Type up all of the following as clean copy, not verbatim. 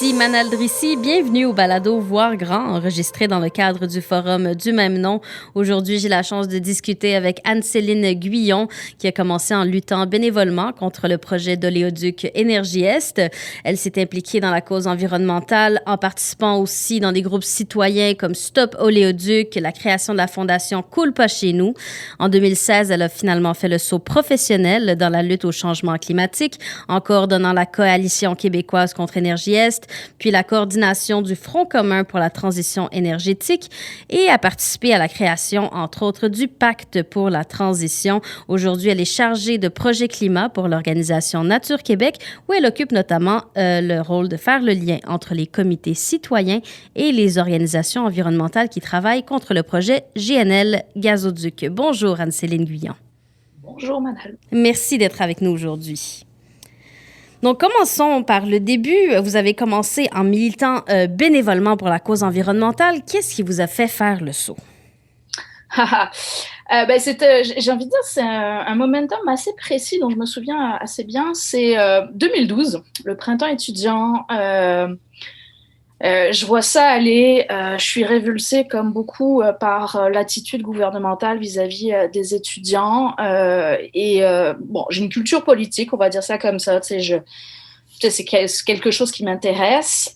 Ici Manal Drissi, bienvenue au balado Voir grand, enregistré dans le cadre du forum du même nom. Aujourd'hui, j'ai la chance de discuter avec Anne-Céline Guyon, qui a commencé en luttant bénévolement contre le projet d'oléoduc Énergie Est. Elle s'est impliquée dans la cause environnementale en participant aussi dans des groupes citoyens comme Stop Oléoduc, la création de la fondation Coule pas chez nous. En 2016, elle a finalement fait le saut professionnel dans la lutte au changement climatique, en coordonnant la coalition québécoise contre Énergie Est, puis la coordination du Front commun pour la transition énergétique et a participé à la création, entre autres, du Pacte pour la transition. Aujourd'hui, elle est chargée de projet climat pour l'organisation Nature Québec, où elle occupe notamment le rôle de faire le lien entre les comités citoyens et les organisations environnementales qui travaillent contre le projet GNL Gazoduc. Bonjour Anne-Céline Guyon. Bonjour Manal. Merci d'être avec nous aujourd'hui. Donc, commençons par le début. Vous avez commencé en militant bénévolement pour la cause environnementale. Qu'est-ce qui vous a fait faire le saut? J'ai envie de dire, c'est un momentum assez précis dont je me souviens assez bien. C'est 2012, le printemps étudiant. Je vois ça aller, je suis révulsée comme beaucoup par l'attitude gouvernementale vis-à-vis des étudiants bon, j'ai une culture politique, on va dire ça comme ça, tu sais, c'est quelque chose qui m'intéresse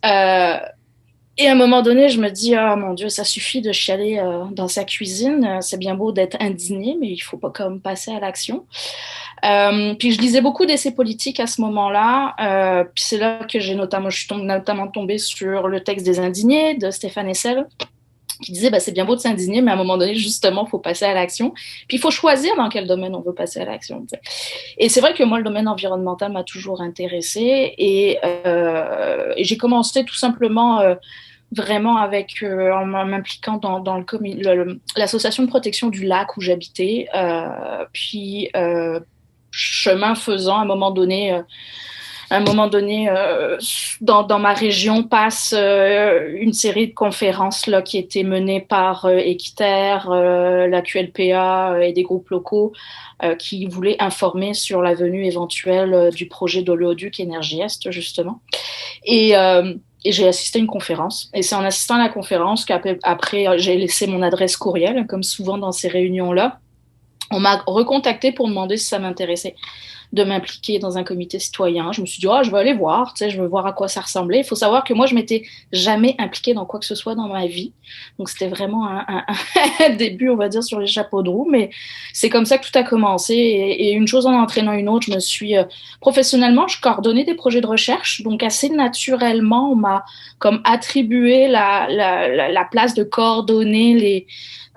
et à un moment donné je me dis oh mon Dieu, ça suffit de chialer dans sa cuisine, c'est bien beau d'être indigné mais il faut pas comme passer à l'action. Puis je lisais beaucoup d'essais politiques à ce moment-là. Puis c'est là que je suis notamment tombée sur le texte des Indignés de Stéphane Hessel, qui disait c'est bien beau de s'indigner, mais à un moment donné, justement, il faut passer à l'action. Puis il faut choisir dans quel domaine on veut passer à l'action. T'sais. Et c'est vrai que moi, le domaine environnemental m'a toujours intéressée. Et j'ai commencé tout simplement vraiment en m'impliquant dans l'association de protection du lac où j'habitais. Puis chemin faisant, à un moment donné, dans ma région passe une série de conférences là, qui étaient menées par Équiterre, la QLPA et des groupes locaux qui voulaient informer sur la venue éventuelle du projet d'oléoduc Énergie Est, justement. Et j'ai assisté à une conférence. Et c'est en assistant à la conférence qu'après, j'ai laissé mon adresse courriel, comme souvent dans ces réunions-là. On m'a recontacté pour demander si ça m'intéressait de m'impliquer dans un comité citoyen. Je me suis dit, je vais aller voir, je veux voir à quoi ça ressemblait. Il faut savoir que moi, je m'étais jamais impliquée dans quoi que ce soit dans ma vie. Donc, c'était vraiment un début, on va dire, sur les chapeaux de roue. Mais c'est comme ça que tout a commencé. Et une chose en entraînant une autre, je me suis... professionnellement, je coordonnais des projets de recherche. Donc, assez naturellement, on m'a comme attribué la place de coordonner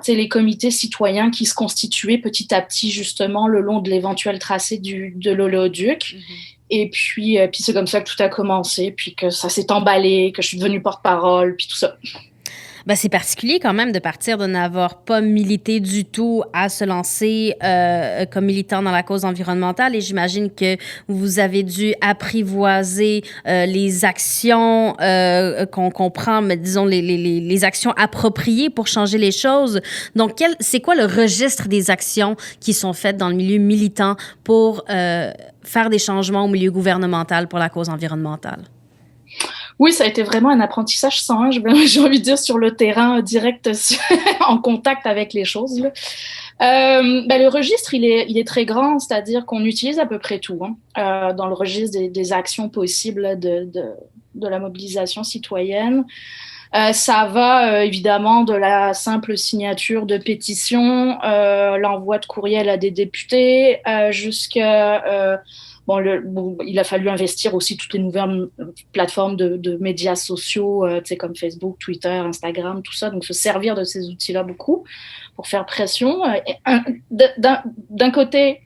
les comités citoyens qui se constituaient petit à petit justement le long de l'éventuel tracé de l'oléoduc. Et puis c'est comme ça que tout a commencé, puis que ça s'est emballé, que je suis devenue porte-parole, puis tout ça. C'est particulier quand même de partir de n'avoir pas milité du tout à se lancer comme militant dans la cause environnementale, et j'imagine que vous avez dû apprivoiser les actions qu'on prend, mais disons les actions appropriées pour changer les choses. Donc, c'est quoi le registre des actions qui sont faites dans le milieu militant pour faire des changements au milieu gouvernemental pour la cause environnementale? Oui, ça a été vraiment un apprentissage 101, j'ai envie de dire, sur le terrain direct, en contact avec les choses. Là. Le registre, il est très grand, c'est-à-dire qu'on utilise à peu près tout dans le registre des actions possibles de la mobilisation citoyenne. Ça va évidemment de la simple signature de pétition, l'envoi de courriel à des députés, jusqu'à... il a fallu investir aussi toutes les nouvelles plateformes de médias sociaux, comme Facebook, Twitter, Instagram, tout ça. Donc, se servir de ces outils-là beaucoup pour faire pression. D'un côté,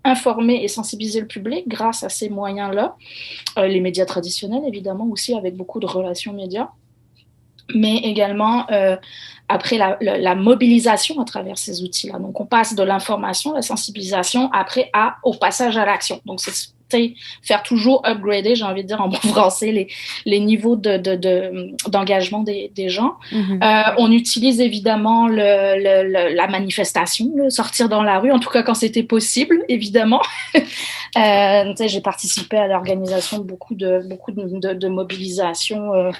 informer et sensibiliser le public grâce à ces moyens-là. Les médias traditionnels, évidemment, aussi avec beaucoup de relations médias. Mais également après la mobilisation à travers ces outils-là. Donc, on passe de l'information, la sensibilisation, après au passage à l'action. Donc, c'est faire toujours upgrader, j'ai envie de dire en bon français, les niveaux d'engagement des gens. On utilise évidemment la manifestation, sortir dans la rue, en tout cas quand c'était possible, évidemment. J'ai participé à l'organisation de beaucoup de mobilisations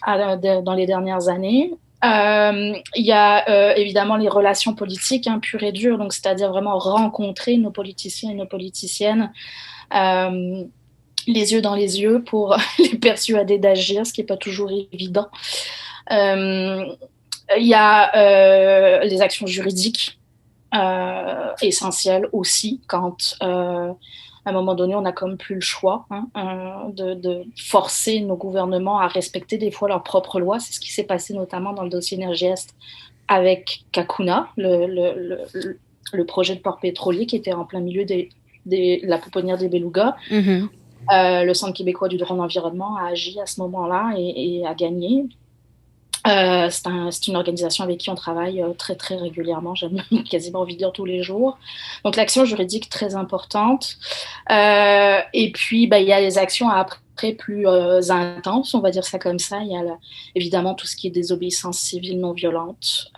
dans les dernières années. Il y a évidemment les relations politiques pures et dures, donc c'est-à-dire vraiment rencontrer nos politiciens et nos politiciennes les yeux dans les yeux pour les persuader d'agir, ce qui n'est pas toujours évident. Il y a les actions juridiques essentielles aussi quand à un moment donné, on n'a comme plus le choix de forcer nos gouvernements à respecter des fois leurs propres lois. C'est ce qui s'est passé notamment dans le dossier Energiest avec Kakuna, le projet de port pétrolier qui était en plein milieu de la pouponnière des Belugas. Le Centre québécois du droit de l'environnement a agi à ce moment-là et a gagné. C'est une organisation avec qui on travaille très très régulièrement, j'ai quasiment envie de dire tous les jours. Donc l'action juridique très importante. Et puis il y a les actions après plus intenses, on va dire ça comme ça. Il y a évidemment tout ce qui est désobéissance civile non violente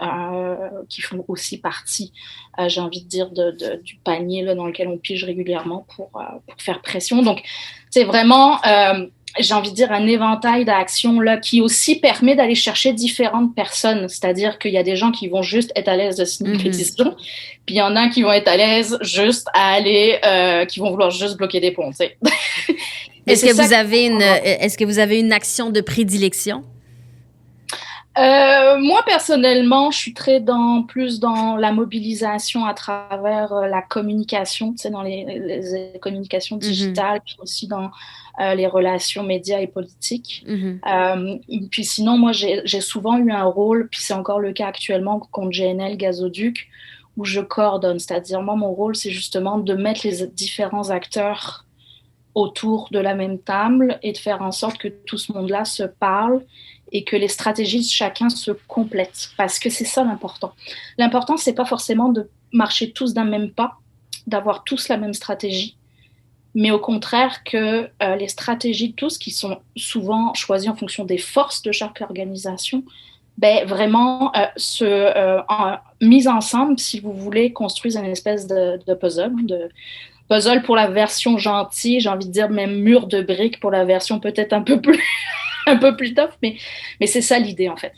qui font aussi partie, j'ai envie de dire, du panier là, dans lequel on pige régulièrement pour faire pression. Donc c'est vraiment j'ai envie de dire, un éventail d'actions là, qui aussi permet d'aller chercher différentes personnes. C'est-à-dire qu'il y a des gens qui vont juste être à l'aise de signer une pétition, puis il y en a qui vont être à l'aise juste à aller, qui vont vouloir juste bloquer des ponts. Est-ce que vous avez une action de prédilection? Moi, personnellement, je suis plus dans la mobilisation à travers la communication, dans les communications digitales, puis aussi dans les relations médias et politiques. Puis sinon, moi, j'ai souvent eu un rôle, puis c'est encore le cas actuellement contre GNL Gazoduc, où je coordonne. C'est-à-dire, moi, mon rôle, c'est justement de mettre les différents acteurs autour de la même table et de faire en sorte que tout ce monde-là se parle et que les stratégies de chacun se complètent. Parce que c'est ça l'important. L'important, c'est pas forcément de marcher tous d'un même pas, d'avoir tous la même stratégie, mais au contraire que les stratégies de tous, qui sont souvent choisies en fonction des forces de chaque organisation, vraiment mises ensemble, si vous voulez, construisent une espèce de puzzle, puzzle pour la version gentille, j'ai envie de dire même mur de briques pour la version peut-être un peu plus tough, mais c'est ça l'idée en fait.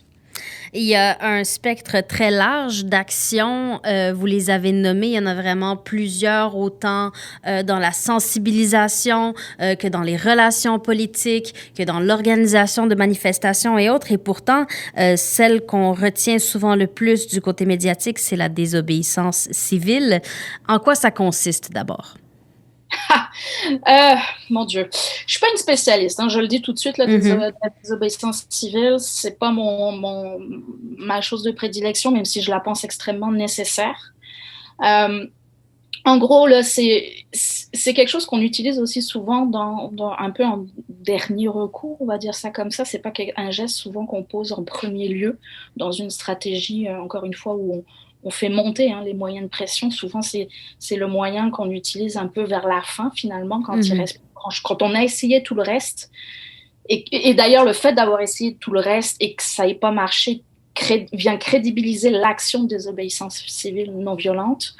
Il y a un spectre très large d'actions. Vous les avez nommées. Il y en a vraiment plusieurs, autant dans la sensibilisation que dans les relations politiques, que dans l'organisation de manifestations et autres. Et pourtant, celle qu'on retient souvent le plus du côté médiatique, c'est la désobéissance civile. En quoi ça consiste d'abord? Mon Dieu, je suis pas une spécialiste, je le dis tout de suite, la désobéissance civile, c'est pas ma chose de prédilection, même si je la pense extrêmement nécessaire. En gros, là, c'est quelque chose qu'on utilise aussi souvent un peu en dernier recours, on va dire ça comme ça. C'est pas un geste souvent qu'on pose en premier lieu dans une stratégie, encore une fois, où on fait monter les moyens de pression. Souvent, c'est le moyen qu'on utilise un peu vers la fin, finalement, quand on a essayé tout le reste. Et d'ailleurs, le fait d'avoir essayé tout le reste et que ça n'ait pas marché vient crédibiliser l'action de désobéissance civile non violente.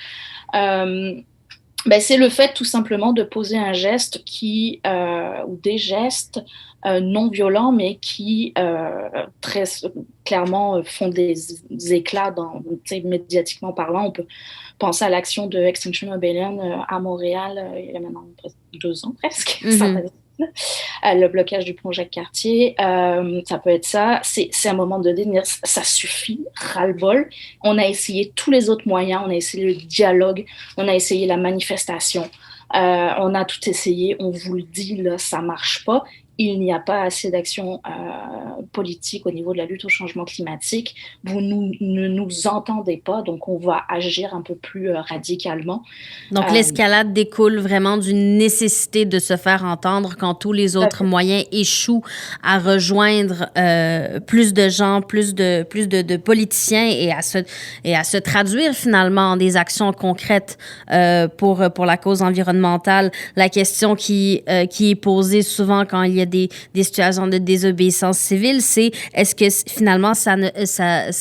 C'est le fait tout simplement de poser un geste ou des gestes non violents, mais qui très clairement font des éclats médiatiquement parlant. On peut penser à l'action de Extinction Rebellion à Montréal il y a maintenant 2 ans presque. Le blocage du pont Jacques-Cartier, ça peut être ça. C'est un moment de dire ça suffit, ras-le-bol. On a essayé tous les autres moyens, on a essayé le dialogue, on a essayé la manifestation, on a tout essayé, on vous le dit, là, ça marche pas. il n'y a pas assez d'action politique au niveau de la lutte au changement climatique, ne nous entendez pas, donc on va agir un peu plus radicalement. Donc, Euh, l'escalade découle vraiment d'une nécessité de se faire entendre quand tous les autres moyens échouent à rejoindre plus de gens, plus de politiciens et à se traduire finalement en des actions concrètes pour la cause environnementale. La question qui est posée souvent quand il y a des situations de désobéissance civile, c'est est-ce que finalement ça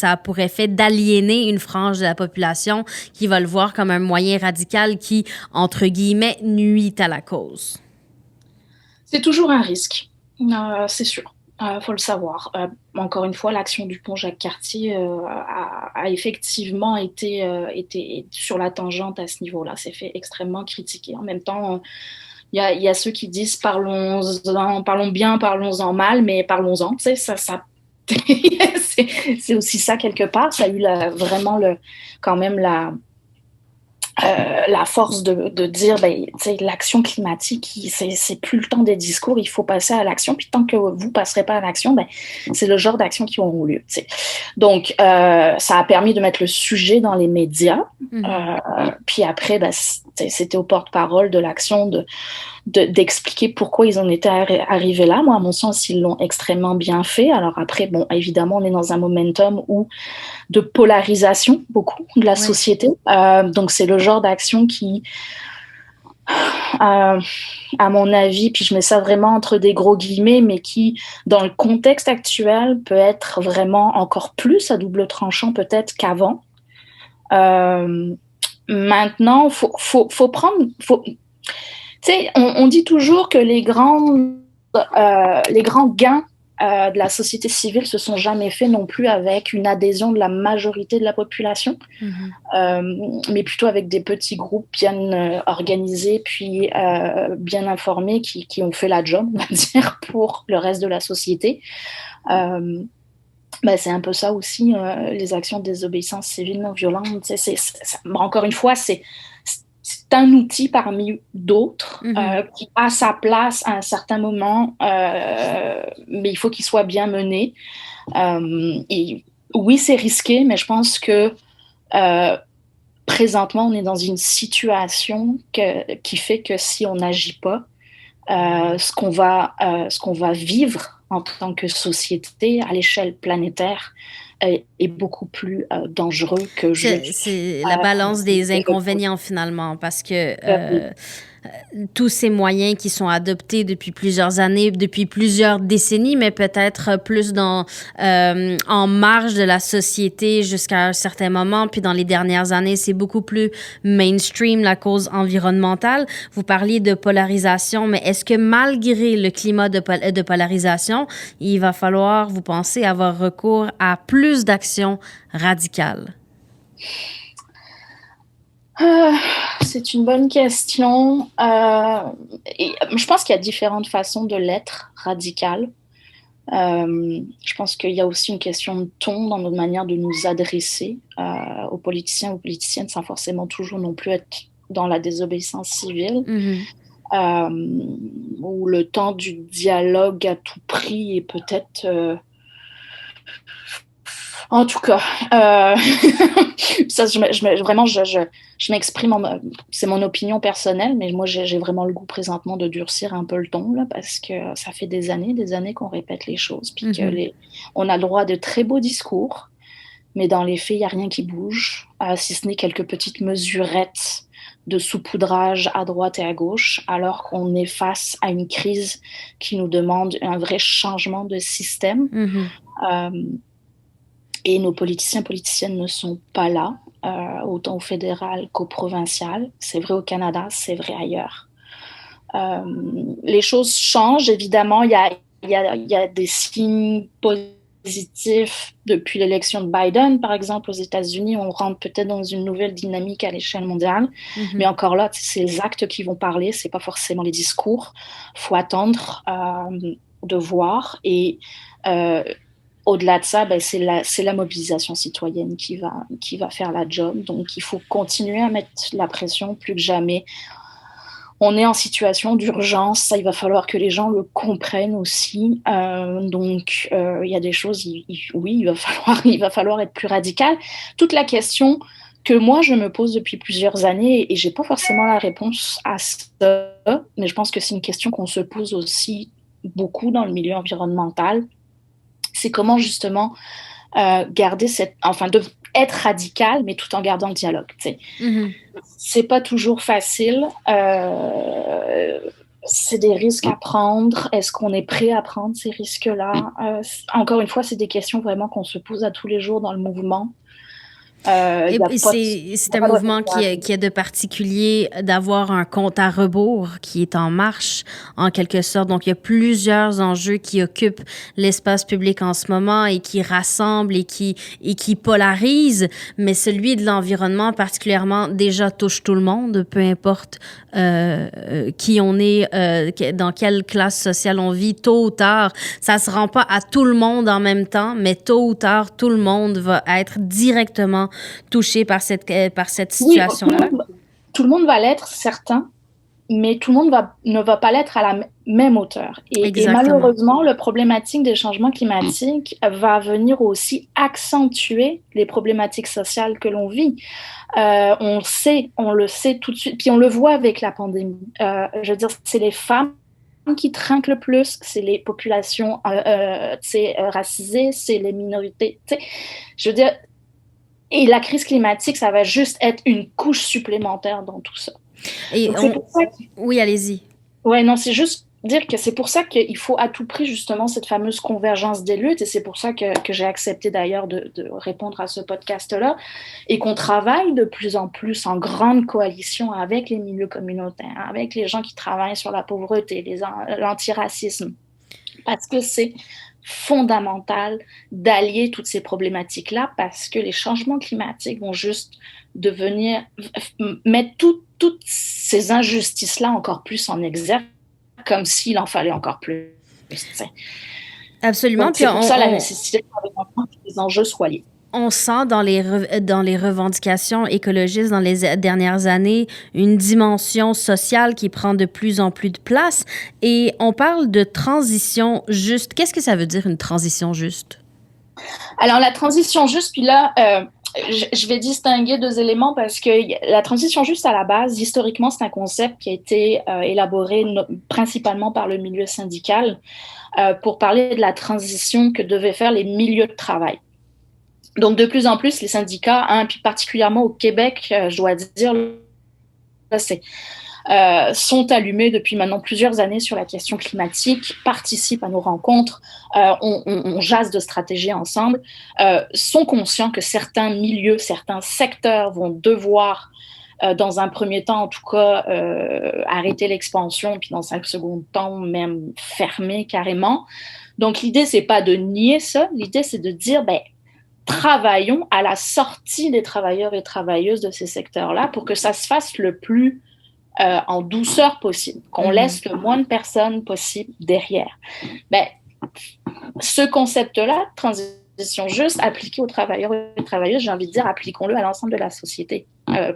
a pour effet d'aliéner une frange de la population qui va le voir comme un moyen radical qui, entre guillemets, nuit à la cause? c'est toujours un risque, c'est sûr. Faut le savoir. Encore une fois, l'action du pont Jacques-Cartier a effectivement été sur la tangente à ce niveau-là. C'est fait extrêmement critiquer. En même temps, il y a ceux qui disent parlons bien, parlons-en mal, mais parlons-en. Tu sais, c'est aussi ça quelque part. Ça a eu quand même la force de dire l'action climatique, c'est plus le temps des discours, il faut passer à l'action. Puis tant que vous ne passerez pas à l'action, c'est le genre d'action qui auront lieu. T'sais. Donc, ça a permis de mettre le sujet dans les médias. Puis après, c'était au porte-parole de l'action d'expliquer pourquoi ils en étaient arrivés là. Moi, à mon sens, ils l'ont extrêmement bien fait. Alors après, bon, évidemment, on est dans un momentum de polarisation, beaucoup, de la société. Donc, c'est le genre d'action qui, à mon avis, puis je mets ça vraiment entre des gros guillemets, mais qui, dans le contexte actuel, peut être vraiment encore plus à double tranchant peut-être qu'avant. Maintenant, faut prendre... Tu sais, on dit toujours que les grands gains de la société civile se sont jamais faits non plus avec une adhésion de la majorité de la population, mais plutôt avec des petits groupes bien organisés puis bien informés qui ont fait la job, on va dire, pour le reste de la société. C'est un peu ça aussi, les actions de désobéissance civile non violente. Encore une fois, c'est un outil parmi d'autres qui a sa place à un certain moment, mais il faut qu'il soit bien mené. Et oui, c'est risqué, mais je pense que présentement, on est dans une situation qui fait que si on n'agit pas, ce qu'on va vivre en tant que société à l'échelle planétaire est beaucoup plus dangereux que juste... C'est la balance des inconvénients, finalement, parce que tous ces moyens qui sont adoptés depuis plusieurs années, depuis plusieurs décennies, mais peut-être plus en marge de la société jusqu'à un certain moment, puis dans les dernières années, c'est beaucoup plus mainstream, la cause environnementale. Vous parliez de polarisation, mais est-ce que malgré le climat de polarisation, il va falloir, vous pensez, avoir recours à plus d'actions radicales? C'est une bonne question. Et je pense qu'il y a différentes façons de l'être radical. Je pense qu'il y a aussi une question de ton dans notre manière de nous adresser aux politiciens, aux politiciennes, sans forcément toujours non plus être dans la désobéissance civile. Où le temps du dialogue à tout prix est peut-être... En tout cas, ça, vraiment, je m'exprime, c'est mon opinion personnelle, mais moi, j'ai vraiment le goût présentement de durcir un peu le ton, là, parce que ça fait des années qu'on répète les choses, puis on a le droit de très beaux discours, mais dans les faits, il n'y a rien qui bouge, si ce n'est quelques petites mesurettes de saupoudrage à droite et à gauche, alors qu'on est face à une crise qui nous demande un vrai changement de système. Et nos politiciens, politiciennes ne sont pas là, autant au fédéral qu'au provincial. C'est vrai au Canada, c'est vrai ailleurs. Les choses changent, évidemment. Il y a des signes positifs depuis l'élection de Biden, par exemple, aux États-Unis. On rentre peut-être dans une nouvelle dynamique à l'échelle mondiale. Mais encore là, c'est les actes qui vont parler, c'est pas forcément les discours. Il faut attendre de voir. Et au-delà de ça, c'est la mobilisation citoyenne qui va faire la job. Donc, il faut continuer à mettre la pression plus que jamais. on est en situation d'urgence, ça, il va falloir que les gens le comprennent aussi. Donc, il y a des choses, oui, il va falloir être plus radical. Toute la question que moi, je me pose depuis plusieurs années, et j'ai pas forcément la réponse à ça, mais je pense que c'est une question qu'on se pose aussi beaucoup dans le milieu environnemental, c'est comment justement garder être radical, mais tout en gardant le dialogue. Mm-hmm. C'est pas toujours facile. C'est des risques à prendre. Est-ce qu'on est prêt à prendre ces risques-là? Encore une fois, c'est des questions vraiment qu'on se pose à tous les jours dans le mouvement. C'est un mouvement qui est de particulier d'avoir un compte à rebours qui est en marche, en quelque sorte. Donc, il y a plusieurs enjeux qui occupent l'espace public en ce moment et qui rassemblent et qui polarisent. Mais celui de l'environnement, particulièrement, déjà touche tout le monde, peu importe qui on est, dans quelle classe sociale on vit, tôt ou tard. Ça se rend pas à tout le monde en même temps, mais tôt ou tard, tout le monde va être directement touché par cette situation-là. Oui, tout le monde va l'être, certain, mais tout le monde ne va pas l'être à la même hauteur. Et malheureusement, la problématique des changements climatiques va venir aussi accentuer les problématiques sociales que l'on vit. On le sait tout de suite, puis on le voit avec la pandémie. Je veux dire, c'est les femmes qui trinquent le plus, c'est les populations racisées, c'est les minorités. Je veux dire, et la crise climatique, ça va juste être une couche supplémentaire dans tout ça. Oui, allez-y. Ouais, non, c'est juste dire que c'est pour ça qu'il faut à tout prix justement cette fameuse convergence des luttes, et c'est pour ça que j'ai accepté d'ailleurs de répondre à ce podcast-là, et qu'on travaille de plus en plus en grande coalition avec les milieux communautaires, avec les gens qui travaillent sur la pauvreté, l'antiracisme, parce que c'est fondamental d'allier toutes ces problématiques-là, parce que les changements climatiques vont juste mettre toutes ces injustices-là encore plus en exergue, comme s'il en fallait encore plus. Absolument. Donc, c'est pour ça la nécessité que les enjeux soient liés. On sent dans les revendications écologistes dans les dernières années une dimension sociale qui prend de plus en plus de place. Et on parle de transition juste. Qu'est-ce que ça veut dire, une transition juste? Alors, la transition juste, puis là, je vais distinguer deux éléments, parce que la transition juste, à la base, historiquement, c'est un concept qui a été élaboré principalement par le milieu syndical pour parler de la transition que devaient faire les milieux de travail. Donc, de plus en plus, les syndicats, puis particulièrement au Québec, je dois dire, sont allumés depuis maintenant plusieurs années sur la question climatique, participent à nos rencontres, on jase de stratégies ensemble, sont conscients que certains milieux, certains secteurs vont devoir, dans un premier temps en tout cas, arrêter l'expansion, puis dans un second temps même fermer carrément. Donc, l'idée, c'est pas de nier ça, l'idée, c'est de dire, travaillons à la sortie des travailleurs et travailleuses de ces secteurs-là pour que ça se fasse le plus en douceur possible, qu'on laisse le moins de personnes possible derrière. Ce concept-là, transition juste, appliqué aux travailleurs et travailleuses, j'ai envie de dire, appliquons-le à l'ensemble de la société.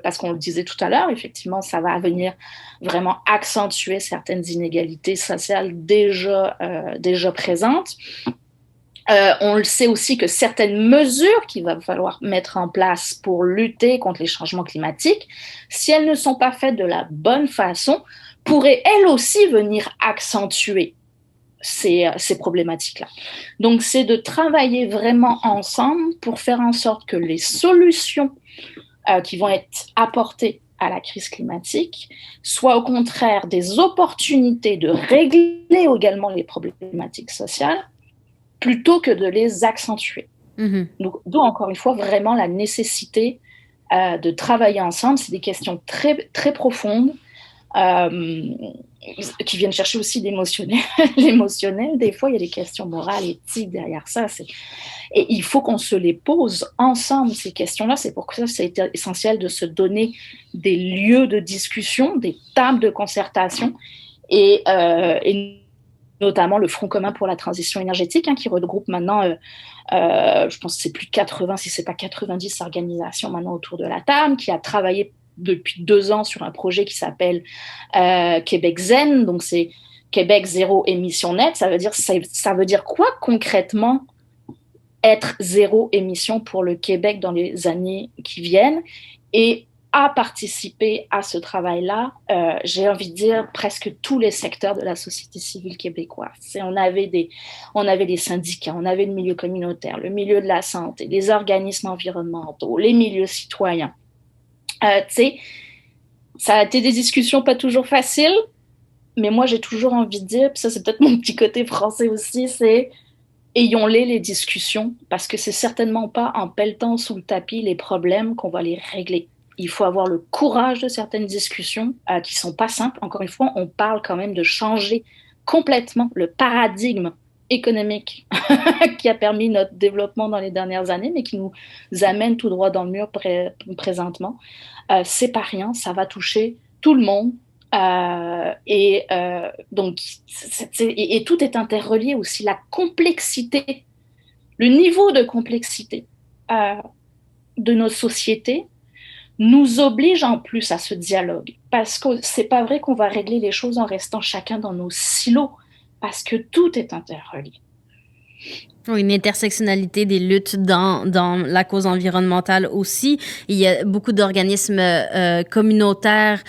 Parce qu'on le disait tout à l'heure, effectivement, ça va venir vraiment accentuer certaines inégalités sociales déjà présentes. On le sait aussi que certaines mesures qu'il va falloir mettre en place pour lutter contre les changements climatiques, si elles ne sont pas faites de la bonne façon, pourraient elles aussi venir accentuer ces problématiques-là. Donc, c'est de travailler vraiment ensemble pour faire en sorte que les solutions qui vont être apportées à la crise climatique soient au contraire des opportunités de régler également les problématiques sociales, plutôt que de les accentuer. Donc, d'où, encore une fois, vraiment la nécessité de travailler ensemble. C'est des questions très, très profondes qui viennent chercher aussi l'émotionnel. Des fois, il y a des questions morales, éthiques derrière ça. Et il faut qu'on se les pose ensemble, ces questions-là. C'est pour ça que ça a été essentiel de se donner des lieux de discussion, des tables de concertation, et notamment le Front commun pour la transition énergétique, qui regroupe maintenant, je pense que c'est plus de 80, si ce n'est pas 90 organisations maintenant autour de la table, qui a travaillé depuis 2 ans sur un projet qui s'appelle Québec Zen, donc c'est Québec zéro émission nette. Ça veut dire quoi concrètement être zéro émission pour le Québec dans les années qui viennent? Et à participer à ce travail-là, j'ai envie de dire presque tous les secteurs de la société civile québécoise. On avait des syndicats, on avait le milieu communautaire, le milieu de la santé, les organismes environnementaux, les milieux citoyens. Ça a été des discussions pas toujours faciles, mais moi j'ai toujours envie de dire, puis ça c'est peut-être mon petit côté français aussi, c'est ayons-les discussions, parce que c'est certainement pas en pelletant sous le tapis les problèmes qu'on va les régler. Il faut avoir le courage de certaines discussions qui sont pas simples. Encore une fois, on parle quand même de changer complètement le paradigme économique qui a permis notre développement dans les dernières années, mais qui nous amène tout droit dans le mur présentement. C'est pas rien, ça va toucher tout le monde. Donc, et tout est interrelié aussi. La complexité, le niveau de complexité de nos sociétés nous oblige en plus à ce dialogue. Parce que c'est pas vrai qu'on va régler les choses en restant chacun dans nos silos, parce que tout est interrelié. Une intersectionnalité des luttes dans la cause environnementale aussi. Il y a beaucoup d'organismes communautaires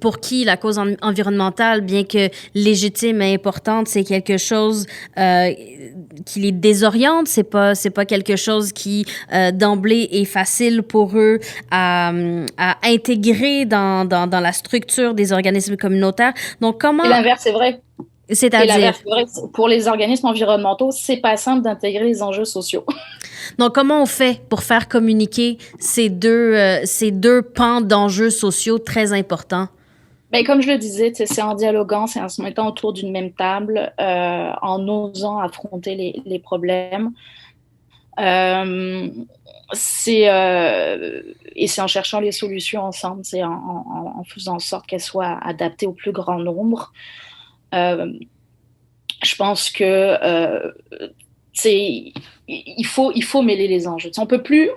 pour qui la cause environnementale, bien que légitime et importante, c'est quelque chose qui les désoriente. C'est pas quelque chose qui d'emblée est facile pour eux à intégrer dans la structure des organismes communautaires. Donc comment... Et l'inverse, c'est vrai. C'est-à-dire, pour les organismes environnementaux, c'est pas simple d'intégrer les enjeux sociaux. Donc, comment on fait pour faire communiquer ces deux pans d'enjeux sociaux très importants? Ben, comme je le disais, c'est en dialoguant, c'est en se mettant autour d'une même table, en osant affronter les problèmes. Et c'est en cherchant les solutions ensemble, c'est en faisant en sorte qu'elles soient adaptées au plus grand nombre. Je pense que il faut mêler les enjeux. On peut plus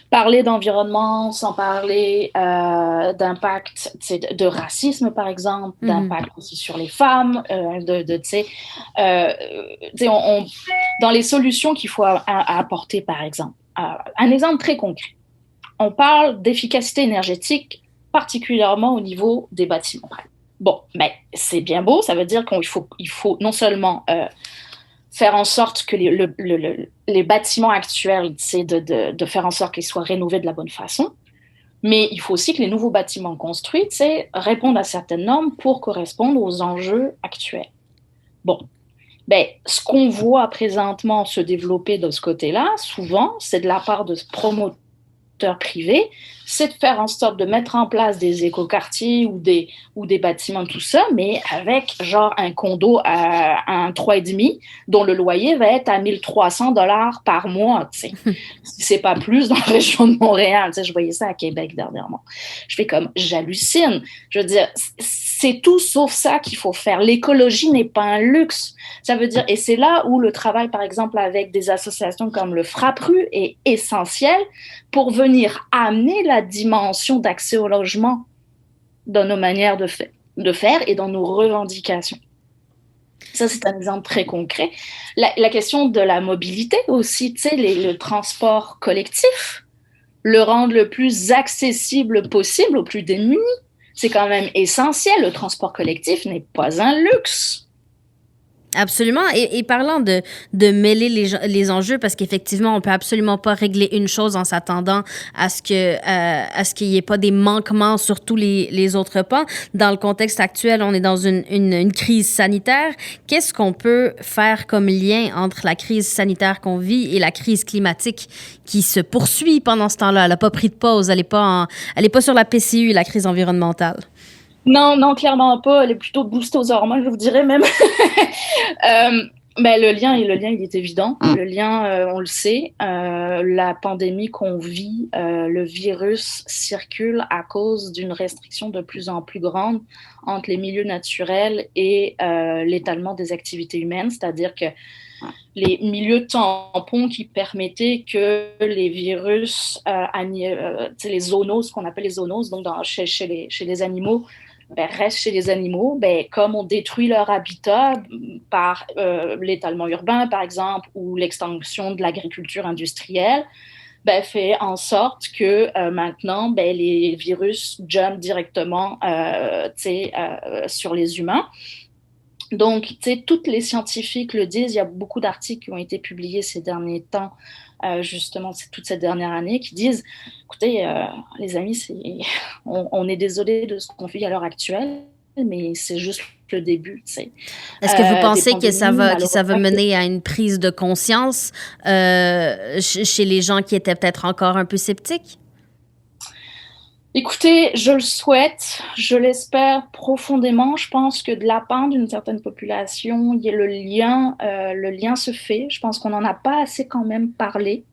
parler d'environnement sans parler d'impact, de racisme par exemple, d'impact aussi sur les femmes, dans les solutions qu'il faut apporter par exemple. Un exemple très concret. On parle d'efficacité énergétique, particulièrement au niveau des bâtiments. Bon, mais c'est bien beau, ça veut dire qu'il faut non seulement faire en sorte que les bâtiments actuels, c'est de faire en sorte qu'ils soient rénovés de la bonne façon, mais il faut aussi que les nouveaux bâtiments construits répondent à certaines normes pour correspondre aux enjeux actuels. Bon, ben, ce qu'on voit présentement se développer de ce côté-là, souvent, c'est de la part de promoteurs privés, c'est de faire en sorte de mettre en place des écoquartiers ou des bâtiments, tout ça, mais avec genre un condo à un 3,5 dont le loyer va être à 1 300 $ par mois. C'est pas plus dans la région de Montréal. Je voyais ça à Québec dernièrement. J'hallucine. Je veux dire, c'est tout sauf ça qu'il faut faire. L'écologie n'est pas un luxe. Ça veut dire, et c'est là où le travail, par exemple, avec des associations comme le Frappru est essentiel pour venir amener la dimension d'accès au logement dans nos manières de faire et dans nos revendications. Ça, c'est un exemple très concret. La question de la mobilité aussi, le transport collectif, le rendre le plus accessible possible aux plus démunis, c'est quand même essentiel. Le transport collectif n'est pas un luxe. Absolument. Et parlant de mêler les enjeux, parce qu'effectivement, on peut absolument pas régler une chose en s'attendant à ce qu'il y ait pas des manquements sur tous les autres pans. Dans le contexte actuel, on est dans une crise sanitaire. Qu'est-ce qu'on peut faire comme lien entre la crise sanitaire qu'on vit et la crise climatique qui se poursuit pendant ce temps-là? Elle a pas pris de pause. Elle est pas sur la PCU, la crise environnementale. Non, clairement pas. Elle est plutôt boostée aux hormones, je vous dirais même. Ben, le lien, il est évident. Le lien, on le sait. La pandémie qu'on vit, le virus circule à cause d'une restriction de plus en plus grande entre les milieux naturels et l'étalement des activités humaines, c'est-à-dire que les milieux tampons qui permettaient que les virus, les zoonoses, qu'on appelle les zoonoses, donc chez les animaux, ben, restent chez les animaux, ben, comme on détruit leur habitat par l'étalement urbain, par exemple, ou l'extension de l'agriculture industrielle, ben, fait en sorte que maintenant, ben, les virus jumpent directement sur les humains. Donc, tu sais, toutes les scientifiques le disent. Il y a beaucoup d'articles qui ont été publiés ces derniers temps, justement, toute cette dernière année, qui disent, écoutez, les amis, on est désolé de ce qu'on vit à l'heure actuelle, mais c'est juste le début, tu sais. Est-ce que vous pensez que ça va mener à une prise de conscience chez les gens qui étaient peut-être encore un peu sceptiques? Écoutez, je le souhaite, je l'espère profondément. Je pense que de la part d'une certaine population, il y a le lien se fait. Je pense qu'on n'en a pas assez quand même parlé.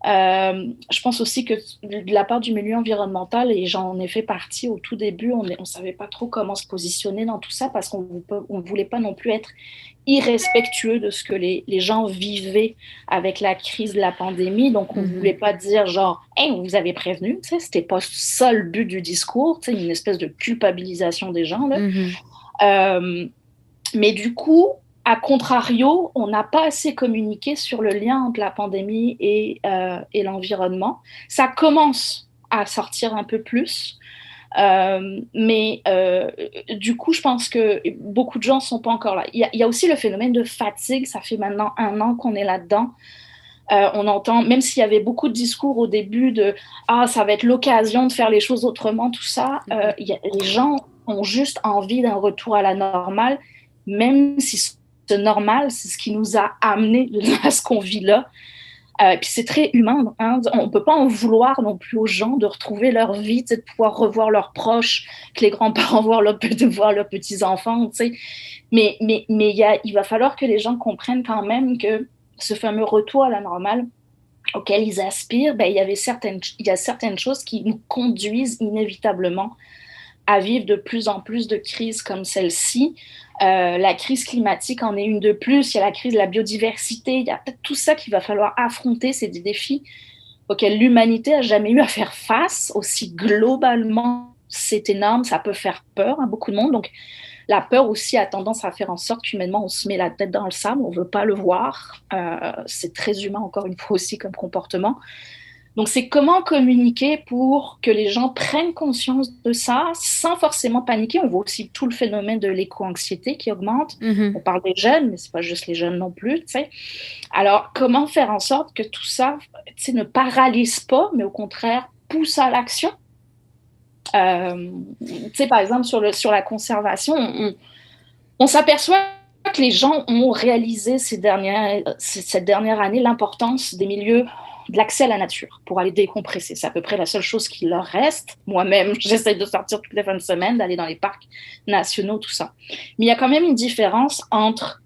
Je pense aussi que de la part du milieu environnemental, et j'en ai fait partie au tout début, on ne savait pas trop comment se positionner dans tout ça parce qu'on ne voulait pas non plus être irrespectueux de ce que les gens vivaient avec la crise de la pandémie. Donc, on ne voulait pas dire genre, hey, on vous avait prévenu. Tu sais, c'était pas ça le but du discours, tu sais, une espèce de culpabilisation des gens, là. Mais du coup, à contrario, on n'a pas assez communiqué sur le lien entre la pandémie et l'environnement. Ça commence à sortir un peu plus. Mais du coup, je pense que beaucoup de gens ne sont pas encore là. Il y a aussi le phénomène de fatigue. Ça fait maintenant 1 an qu'on est là-dedans. On entend, même s'il y avait beaucoup de discours au début de « Ah, ça va être l'occasion de faire les choses autrement », tout ça, les gens ont juste envie d'un retour à la normale, même si ce normal, c'est ce qui nous a amené à ce qu'on vit là. Puis c'est très humain, hein. On ne peut pas en vouloir non plus aux gens de retrouver leur vie, de pouvoir revoir leurs proches, que les grands-parents voir leurs petits-enfants. Mais il va falloir que les gens comprennent quand même que ce fameux retour à la normale auquel ils aspirent, ben, il y a certaines choses qui nous conduisent inévitablement à vivre de plus en plus de crises comme celle-ci. La crise climatique en est une de plus. Il y a la crise de la biodiversité. Il y a peut-être tout ça qu'il va falloir affronter. C'est des défis auxquels l'humanité n'a jamais eu à faire face. Aussi globalement, c'est énorme. Ça peut faire peur à beaucoup de monde. Donc, la peur aussi a tendance à faire en sorte qu'humainement, on se met la tête dans le sable. On ne veut pas le voir. C'est très humain, encore une fois aussi, comme comportement. Donc, c'est comment communiquer pour que les gens prennent conscience de ça sans forcément paniquer. On voit aussi tout le phénomène de l'éco-anxiété qui augmente. On parle des jeunes, mais ce n'est pas juste les jeunes non plus. T'sais. Alors, comment faire en sorte que tout ça ne paralyse pas, mais au contraire, pousse à l'action? Par exemple, sur la conservation, on s'aperçoit que les gens ont réalisé cette dernière année l'importance des milieux, de l'accès à la nature pour aller décompresser. C'est à peu près la seule chose qui leur reste. Moi-même, j'essaie de sortir toutes les fins de semaine, d'aller dans les parcs nationaux, tout ça. Mais il y a quand même une différence entre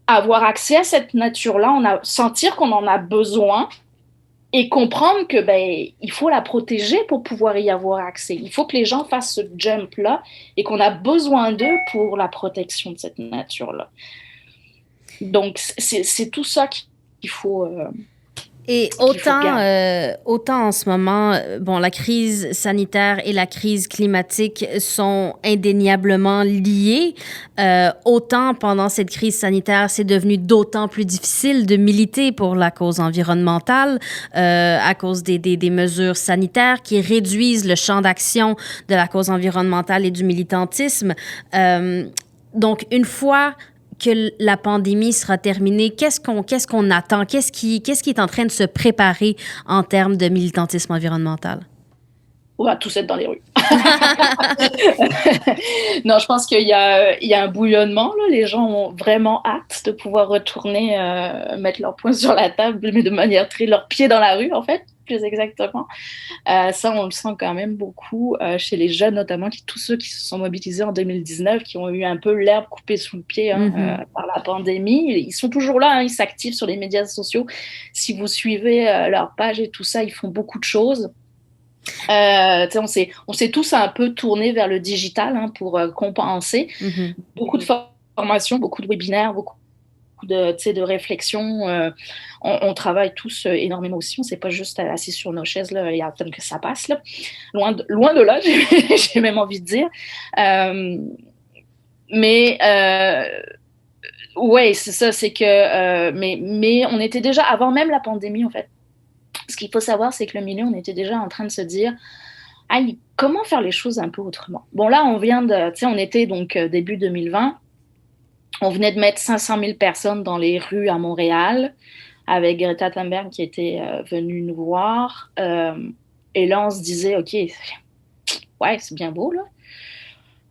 avoir accès à cette nature-là, sentir qu'on en a besoin et comprendre que il faut la protéger pour pouvoir y avoir accès. Il faut que les gens fassent ce jump-là et qu'on a besoin d'eux pour la protection de cette nature-là. Donc, c'est tout ça qu'il faut... Et autant en ce moment, bon, la crise sanitaire et la crise climatique sont indéniablement liées, autant pendant cette crise sanitaire, c'est devenu d'autant plus difficile de militer pour la cause environnementale à cause des mesures sanitaires qui réduisent le champ d'action de la cause environnementale et du militantisme. Donc, une fois que la pandémie sera terminée, qu'est-ce qu'on attend? Qu'est-ce qui est en train de se préparer en termes de militantisme environnemental? On va tous être dans les rues. Non, je pense qu'il y a un bouillonnement, là. Les gens ont vraiment hâte de pouvoir retourner mettre leurs poings sur la table, mais de manière très leurs pieds dans la rue, en fait, plus exactement. Ça, on le sent quand même beaucoup chez les jeunes, notamment tous ceux qui se sont mobilisés en 2019, qui ont eu un peu l'herbe coupée sous le pied par la pandémie. Ils sont toujours là, hein, ils s'activent sur les médias sociaux. Si vous suivez leur page et tout ça, ils font beaucoup de choses. On s'est tous un peu tournés vers le digital pour compenser. Beaucoup de formations, beaucoup de webinaires, beaucoup de réflexion. On travaille tous énormément aussi. On ne s'est pas juste assis sur nos chaises là, et attendre que ça passe. Là. Loin de là, j'ai même envie de dire. Ouais, c'est ça. C'est que, mais on était déjà, avant même la pandémie, en fait. Ce qu'il faut savoir, c'est que le milieu, on était déjà en train de se dire comment faire les choses un peu autrement. Bon, là, on était donc début 2020. On venait de mettre 500 000 personnes dans les rues à Montréal avec Greta Thunberg qui était venue nous voir. Et là, on se disait, OK, ouais, c'est bien beau, là,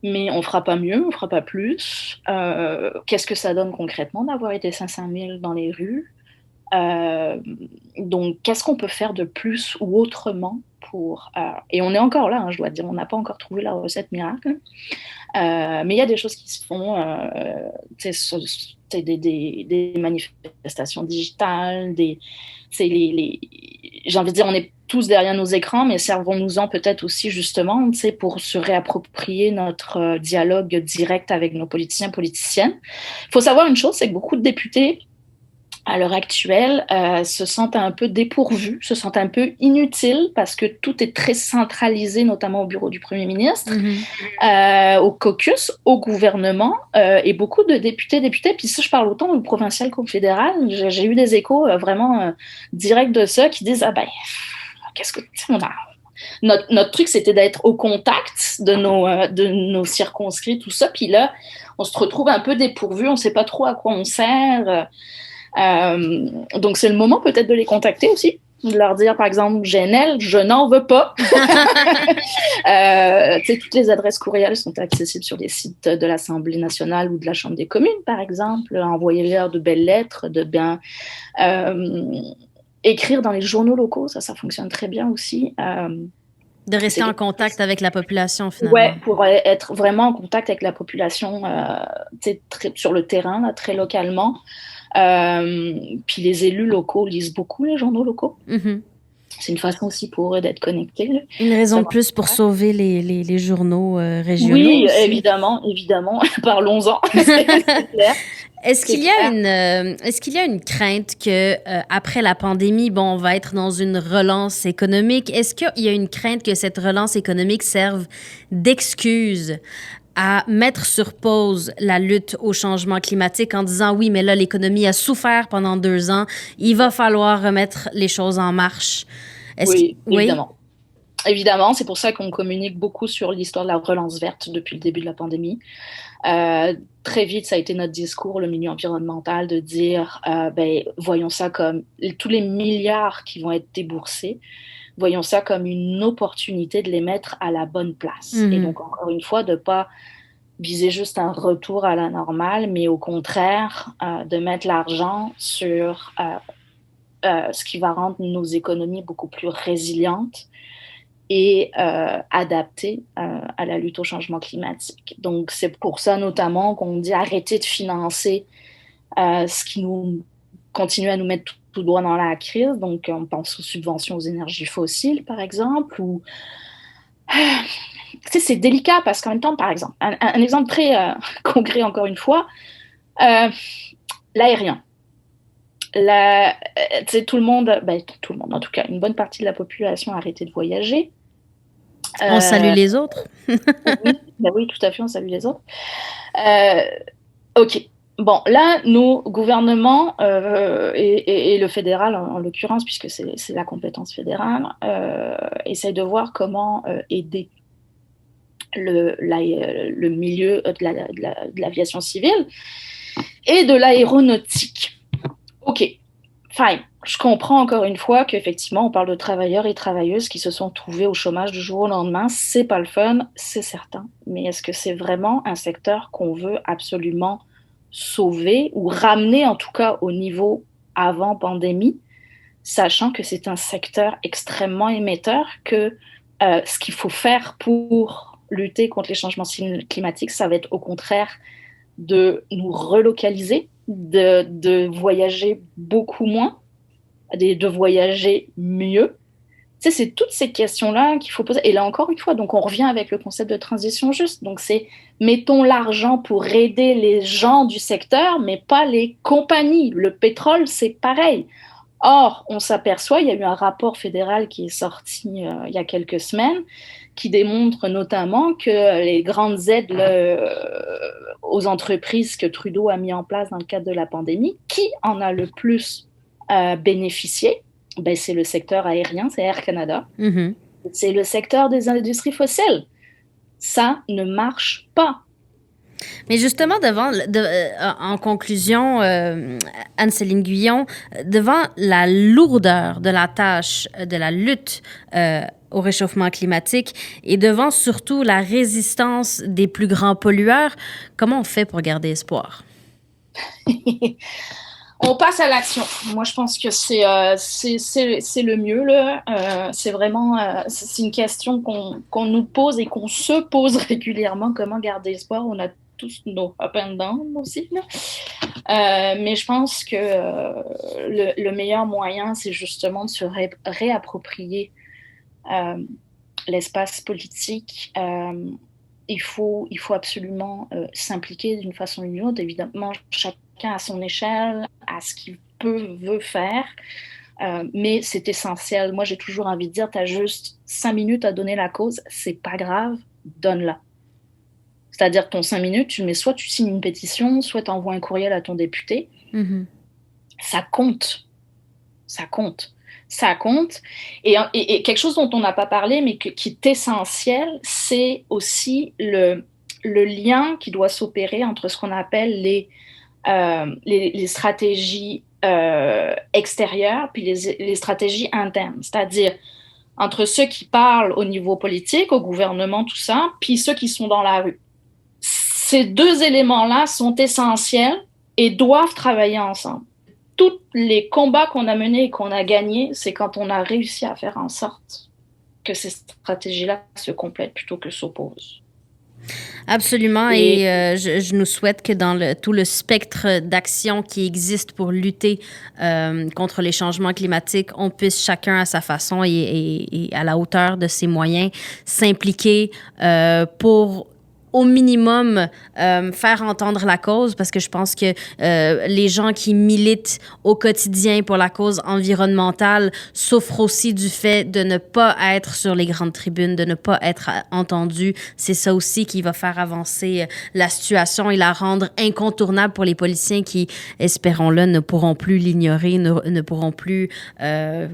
mais on fera pas mieux, on fera pas plus. Qu'est-ce que ça donne concrètement d'avoir été 500 000 dans les rues? Donc, qu'est-ce qu'on peut faire de plus ou autrement et on est encore là, je dois dire, on n'a pas encore trouvé la recette miracle. Mais il y a des choses qui se font, des manifestations digitales, j'ai envie de dire, on est tous derrière nos écrans, mais servons-nous-en peut-être aussi justement pour se réapproprier notre dialogue direct avec nos politiciens, politiciennes. Il faut savoir une chose, c'est que beaucoup de députés, à l'heure actuelle, se sentent un peu dépourvus, se sentent un peu inutiles parce que tout est très centralisé, notamment au bureau du Premier ministre, au caucus, au gouvernement, et beaucoup de députés, puis ça, je parle autant au provincial qu'au fédéral. J'ai eu des échos vraiment directs de ça qui disent qu'est-ce que on a. Notre truc, c'était d'être au contact de nos circonscrits, tout ça, puis là, on se retrouve un peu dépourvu, on ne sait pas trop à quoi on sert. Donc, c'est le moment peut-être de les contacter aussi, de leur dire, par exemple, GNL, je n'en veux pas. Toutes les adresses courriels sont accessibles sur les sites de l'Assemblée nationale ou de la Chambre des communes, par exemple. Envoyez-leur de belles lettres, de bien écrire dans les journaux locaux, ça fonctionne très bien aussi. De rester en contact avec la population, finalement. Ouais, pour être vraiment en contact avec la population sur le terrain, là, très localement. Puis les élus locaux lisent beaucoup les journaux locaux. C'est une façon aussi pour eux d'être connectés. Là. Une raison de plus pour sauver les journaux régionaux. Oui, aussi. évidemment. Parlons-en. C'est clair. Est-ce qu'il y a une crainte que après la pandémie, on va être dans une relance économique? Est-ce qu'il y a une crainte que cette relance économique serve d'excuse à mettre sur pause la lutte au changement climatique en disant oui, mais là, l'économie a souffert pendant 2 ans, il va falloir remettre les choses en marche? Évidemment. Évidemment, c'est pour ça qu'on communique beaucoup sur l'histoire de la relance verte depuis le début de la pandémie. Très vite, ça a été notre discours, le milieu environnemental, de dire voyons ça comme tous les milliards qui vont être déboursés, voyons ça comme une opportunité de les mettre à la bonne place. Et donc, encore une fois, de ne pas viser juste un retour à la normale, mais au contraire, de mettre l'argent sur ce qui va rendre nos économies beaucoup plus résilientes et adaptées à la lutte au changement climatique. Donc, c'est pour ça notamment qu'on dit arrêtez de financer ce qui nous continue à nous mettre tout droit dans la crise. Donc, on pense aux subventions aux énergies fossiles, par exemple, ou... c'est délicat parce qu'en même temps, par exemple, un exemple très concret, encore une fois, l'aérien. Tout le monde, en tout cas, une bonne partie de la population a arrêté de voyager. On salue les autres. Oui, tout à fait, on salue les autres. OK. Bon, là, nos gouvernements et le fédéral, en l'occurrence, puisque c'est la compétence fédérale, essayent de voir comment aider le milieu de l'aviation civile et de l'aéronautique. OK, fine. Je comprends encore une fois qu'effectivement, on parle de travailleurs et travailleuses qui se sont trouvés au chômage du jour au lendemain. C'est pas le fun, c'est certain. Mais est-ce que c'est vraiment un secteur qu'on veut absolument sauver ou ramener en tout cas au niveau avant pandémie, sachant que c'est un secteur extrêmement émetteur, que ce qu'il faut faire pour lutter contre les changements climatiques, ça va être au contraire de nous relocaliser, de voyager beaucoup moins, de voyager mieux. Tu sais, c'est toutes ces questions-là qu'il faut poser. Et là, encore une fois, donc on revient avec le concept de transition juste. Donc, c'est mettons l'argent pour aider les gens du secteur, mais pas les compagnies. Le pétrole, c'est pareil. Or, on s'aperçoit, il y a eu un rapport fédéral qui est sorti il y a quelques semaines, qui démontre notamment que les grandes aides aux entreprises que Trudeau a mis en place dans le cadre de la pandémie, qui en a le plus bénéficié? Ben, c'est le secteur aérien, c'est Air Canada. Mm-hmm. C'est le secteur des industries fossiles. Ça ne marche pas. Mais justement, en conclusion, Anne-Céline Guyon, devant la lourdeur de la tâche de la lutte au réchauffement climatique et devant surtout la résistance des plus grands pollueurs, comment on fait pour garder espoir? On passe à l'action. Moi, je pense que c'est le mieux, là. C'est vraiment c'est une question qu'on nous pose et qu'on se pose régulièrement. Comment garder espoir? On a tous nos up and down aussi, là. Mais je pense que le meilleur moyen, c'est justement de se réapproprier l'espace politique. Il faut absolument s'impliquer d'une façon ou d'une autre. Évidemment, chacun à son échelle, à ce qu'il veut faire, mais c'est essentiel. Moi, j'ai toujours envie de dire, tu as juste 5 minutes à donner la cause, c'est pas grave, donne-la. C'est-à-dire que ton 5 minutes, soit tu signes une pétition, soit tu envoies un courriel à ton député. Mm-hmm. Ça compte. Ça compte. Ça compte. Et quelque chose dont on n'a pas parlé, mais qui est essentiel, c'est aussi le lien qui doit s'opérer entre ce qu'on appelle les stratégies extérieures puis les stratégies internes. C'est-à-dire entre ceux qui parlent au niveau politique, au gouvernement, tout ça, puis ceux qui sont dans la rue. Ces deux éléments-là sont essentiels et doivent travailler ensemble. Tous les combats qu'on a menés et qu'on a gagnés, c'est quand on a réussi à faire en sorte que ces stratégies-là se complètent plutôt que s'opposent. Absolument. Et je nous souhaite que dans tout le spectre d'actions qui existe pour lutter contre les changements climatiques, on puisse chacun à sa façon et à la hauteur de ses moyens s'impliquer pour au minimum faire entendre la cause, parce que je pense que les gens qui militent au quotidien pour la cause environnementale souffrent aussi du fait de ne pas être sur les grandes tribunes, de ne pas être entendus. C'est ça aussi qui va faire avancer la situation et la rendre incontournable pour les policiers qui, espérons-le, ne pourront plus l'ignorer, ne pourront plus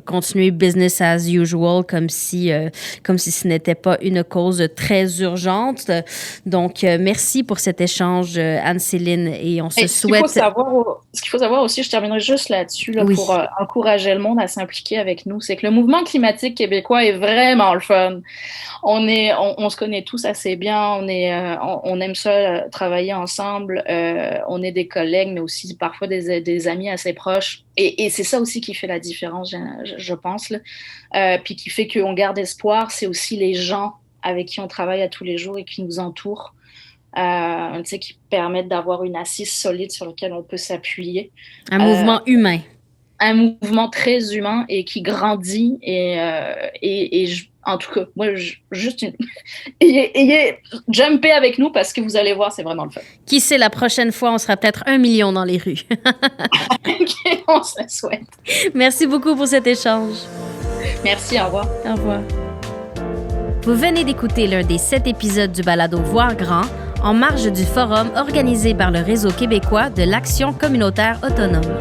continuer business as usual comme si ce n'était pas une cause très urgente. Donc, merci pour cet échange, Anne-Céline, et on se souhaite... Ce qu'il faut savoir aussi, je terminerai juste là-dessus, oui, pour encourager le monde à s'impliquer avec nous, c'est que le mouvement climatique québécois est vraiment le fun. On se connaît tous assez bien, on aime ça, travailler ensemble, on est des collègues, mais aussi parfois des amis assez proches. Et c'est ça aussi qui fait la différence, je pense, là. Puis qui fait qu'on garde espoir, c'est aussi les gens avec qui on travaille à tous les jours et qui nous entourent, qui permettent d'avoir une assise solide sur laquelle on peut s'appuyer. Un mouvement humain. Un mouvement très humain et qui grandit. En tout cas, moi, ayez jumpé avec nous parce que vous allez voir, c'est vraiment le fun. Qui sait, la prochaine fois, on sera peut-être 1 million dans les rues. OK, on se le souhaite. Merci beaucoup pour cet échange. Merci, au revoir. Au revoir. Vous venez d'écouter l'un des 7 épisodes du balado Voir grand, en marge du forum organisé par le Réseau québécois de l'Action communautaire autonome.